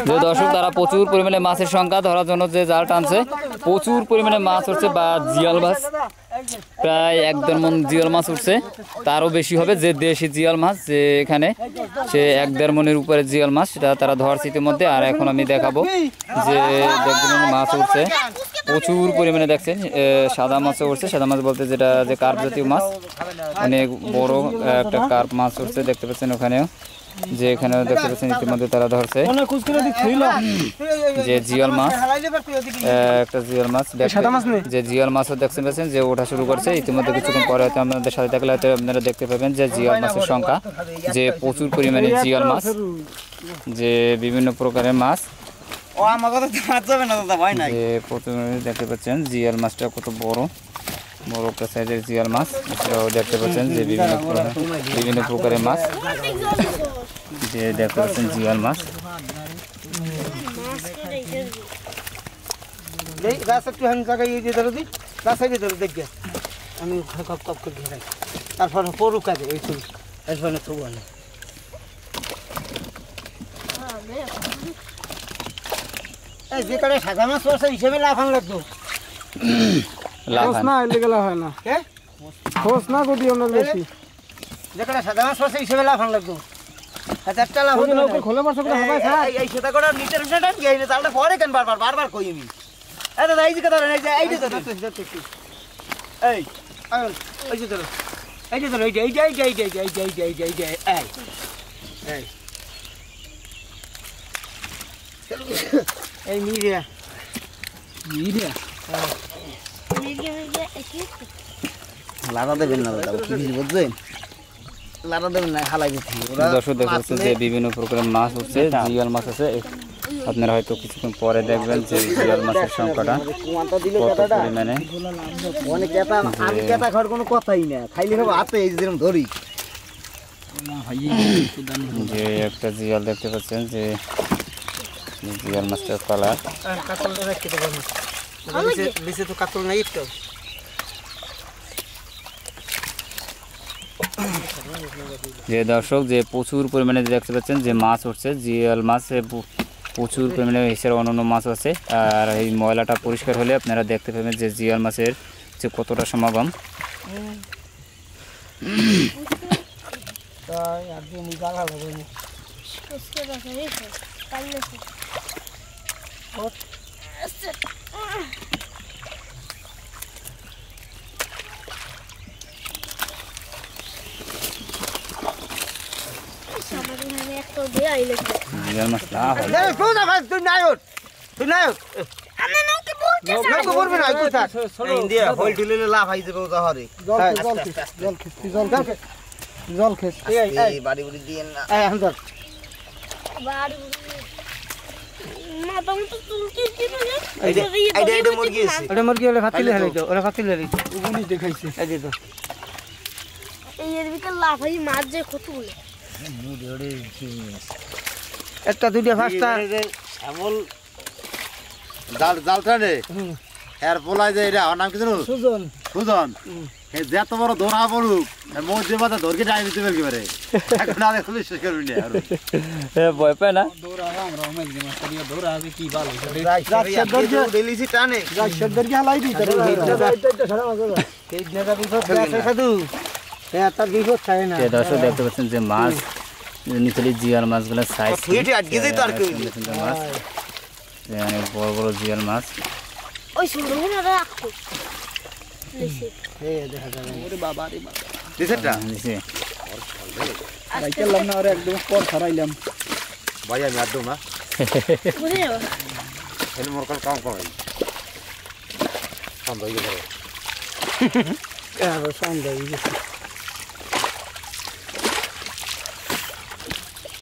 যে দর্শক তারা প্রচুর পরিমাণে মাছের সংখ্যা ধরার জন্য যে জাল টানছে, প্রচুর পরিমাণে মাছ উঠছে বা জিয়াল মাছ, প্রায় 1-1.5 মণ জিয়াল মাছ উঠছে, তারও বেশি হবে। যে দেশি জিয়াল মাছ, যে এখানে সে 1-1.5 মণের উপরে জিয়াল মাছ, সেটা তারা ধরছে ইতিমধ্যে। আর এখন আমি দেখাবো যে দেখবেন মাছ উঠছে প্রচুর পরিমাণে, দেখছেন সাদা মাছও উঠছে। সাদা মাছ বলতে যেটা যে কার্প জাতীয় মাছ, অনেক বড় একটা কার্প মাছ উঠছে দেখতে পাচ্ছেন ওখানেও, যে এখানেও দেখতে পাচ্ছেন ইতিমধ্যে তারা ধরছে যে জিয়াল মাছ, একটা জিয়াল মাছ, যে জিয়াল মাছও দেখতে পাচ্ছেন যে ওঠা শুরু করছে ইতিমধ্যে। কিছুক্ষণ পরে হয়তো আপনাদের সাথে থাকলে হয়তো আপনারা দেখতে পাবেন যে জিয়াল মাছের সংখ্যা, যে প্রচুর পরিমাণে জিয়াল মাছ, যে বিভিন্ন প্রকারের মাছ, যে প্রচুর দেখতে পাচ্ছেন জিয়াল মাছটা কত বড় বড় একটা সাইজের জিয়াল মাছ, এছাড়াও দেখতে পাচ্ছেন যে বিভিন্ন প্রকারের মাছ, যে দেখতে পাচ্ছেন জিয়াল মাছ। তারপরে পরু কাজে এই এরপরে তো বলে যে কারণে সাদা মাছ পড়ছে হিসেবে লাফান লাগতো না এগুলো হয় না, খোঁজ না যদি অনেক বেশি যেখানে সাদা মাছ পড়ছে হিসেবে লাফান লাগতো। একটা লাফ খোলে মাছ এই সেটা করে নিচের সেটা কি এই তালটা পরে কেন বারবার কই আমি এই দাদা এই যে কথা এই যে এই যে এই এই যে ধরো এই যে ধরো এই যে এই যে এই যে এই যে এই যে এই যে এই যে এই যে এই এই এই মিরিয়া মিরিয়া লাড়া দেবেন না দাদা, কি বুঝছেন? লাড়া দেবেন না, হালাই দিতে। দর্শক দেখছেন যে বিভিন্ন প্রকারের মাছ উঠছে, জিয়াল মাছ আছে। আপনারা হয়তো কিছুক্ষণ পরে দেখবেন যে জিয়াল মাছের সংখ্যাটা কত পরিমাণে। অনেক কেটা, আমি কেটা খাওয়ার কোনো কথাই না, খাইলে হবে হাতে এই যেরকম ধরি। যে একটা জিয়াল দেখতে পাচ্ছেন, যে জিয়াল মাছটার কালার। কাতলটা রাখতে দেবো না, নিচে তো কাতল নাই একটু। যে দর্শক যে প্রচুর পরিমাণে দেখতে পাচ্ছেন যে মাছ উঠছে, জিয়াল মাছ প্রচুর পরিমাণে, এছাড়া অন্যান্য মাছ আছে। আর এই ময়লাটা পরিষ্কার হলে আপনারা দেখতে পাবেন যে জিয়াল মাছের যে কতটা সমাগম। জিয়াল মাছ লাভ হয়। তুই নায়ক নৌকে পড়বে না, ইন্ডিয়া হোল ঢিলে লাভ হয়ে যাবে ওটা হরে। জল খেস এই বাড়ি বুড়ি দিয়ে না, এই এখন ধর বাড়ি না তো তুলকি দিবে না। এইটা মুরগি আছে, ওটা মুরগি হলে ফাতিলে হইতো, ওরা ফাতিলে হইতো উনি দেখাইছে। এই যে তো এই এর ভিতর লাভ হয় মাছ যে কতগুলো একটা দুইটা পাঁচটা এমন জাল জাল টানে এর পোলাই যে এটা নাম কি জানো? সুজন সুজন। যত বড় ধরা পড়ুক মধ্যে মাথা ধরকে ডাই দিতে পারবি পারে, এখন আর এখন বিশ্বাস করবি না। ভয় পায় না ডেলিসি টানে রাশিয়াদেরকে হালাই দিই তার সাধু তার বিপদ চায় না। দর্শক দেখতে পাচ্ছেন যে মাছ নিচে জিয়াল মাছগুলোর সাইজ মাছ, অনেক বড় বড় জিয়াল মাছ। ওই সুন্দরবনে রাখো দেখা যাবে ওরে বাবা রে বাবা দিছেটা নিচে রাইকেলাম না, আর একদম পর ছাড়াইলাম ভাই আমি আর দম না বুঝে যাও এর মোর কাম করাই কাম হয়ে গেল। সন্ধ্যা হয়ে গেছে।